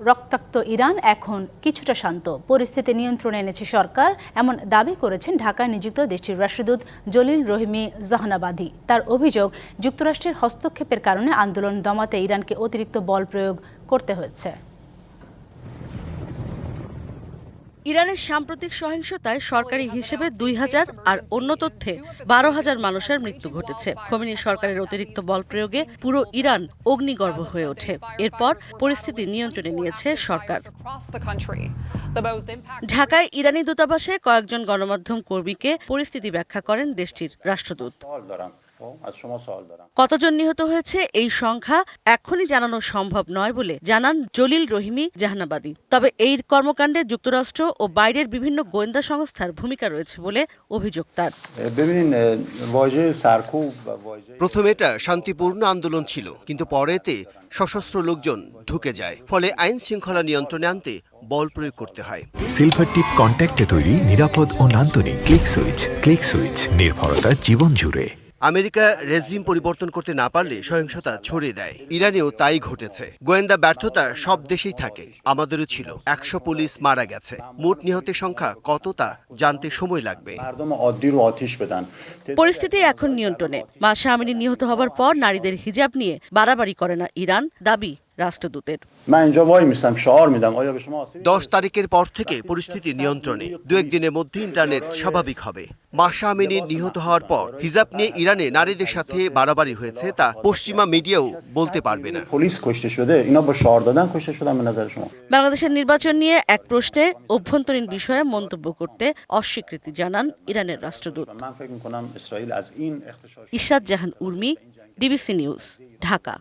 রক্তাক্ত ইরান এখন কিছুটা শান্ত, পরিস্থিতি নিয়ন্ত্রণে এনেছে সরকার, এমন দাবি করেছেন ঢাকায় নিযুক্ত দেশটির রাষ্ট্রদূত জলিল রহিমি জাহানাবাদী। তার অভিযোগ, যুক্তরাষ্ট্রের হস্তক্ষেপের কারণে আন্দোলন দমাতে ইরানকে অতিরিক্ত বল প্রয়োগ করতে হয়েছে। ইরানের সাম্প্রতিক সহিংসতায় সরকারি হিসেবে ২,০০০ আর অন্য তথ্যে ১২,০০০ মানুষের মৃত্যু ঘটেছে। খোমেনি সরকারের অতিরিক্ত বল প্রয়োগে পুরো ইরান অগ্নিগর্ভ হয়ে ওঠে। এরপর পরিস্থিতি নিয়ন্ত্রণে নিয়েছে সরকার। ঢাকায় ইরানি দূতাবাসে কয়েকজন গণমাধ্যম কর্মীকে পরিস্থিতি ব্যাখ্যা করেন দেশটির রাষ্ট্রদূত। কতজন নিহত হয়েছে এই সংখ্যা এখনই জানানো সম্ভব নয় বলে জানান জলিল রহিমি জাহানাবাদী। তবে এই কর্মকাণ্ডে যুক্তরাষ্ট্র ও বাইরের বিভিন্ন গোয়েন্দা সংস্থার ভূমিকা রয়েছে বলে অভিযোগ তার। প্রথম এটা শান্তিপূর্ণ আন্দোলন ছিল, কিন্তু পরে এতে সশস্ত্র লোকজন ঢুকে যায়, ফলে আইন শৃঙ্খলা নিয়ন্ত্রণে আনতে বল প্রয়োগ করতে হয়। সিলভার টিপ কন্ট্যাক্টে তৈরি নিরাপদ ও নান্দনিক ক্লিক সুইচ নির্ভরতা জীবন জুড়ে। আমেরিকা রেজিম পরিবর্তন করতে না পারলে সহিংসতা ছড়িয়ে দেয়। ইরানেও তাই ঘটেছে। গোয়েন্দা ব্যর্থতা সব দেশেই থাকে, আমাদেরও ছিল। ১০০ পুলিশ মারা গেছে। মোট নিহতের সংখ্যা কত তা জানতে সময় লাগবে। পরিস্থিতি এখন নিয়ন্ত্রণে। মাসা আমিনি নিহত হবার পর নারীদের হিজাব নিয়ে বাড়াবাড়ি করে না ইরান, দাবি রাষ্ট্রদূতের। ১০ তারিখের পর থেকে পরিস্থিতি নিয়ন্ত্রণে। ২-১ দিনের মধ্যে ইন্টারনেট স্বাভাবিক হবে। মাসা আমিনি নিহত হওয়ার পর হিজাব নিয়ে ইরানে নারীদের সাথে বাড়াবাড়ি হয়েছে তা পশ্চিমা মিডিয়াও বলতে পারবে না। বাংলাদেশের নির্বাচন নিয়ে এক প্রশ্নে অভ্যন্তরীণ বিষয়ে মন্তব্য করতে অস্বীকৃতি জানান ইরানের রাষ্ট্রদূত। ইশরাত জাহান উর্মি, ডিবিসি নিউজ, ঢাকা।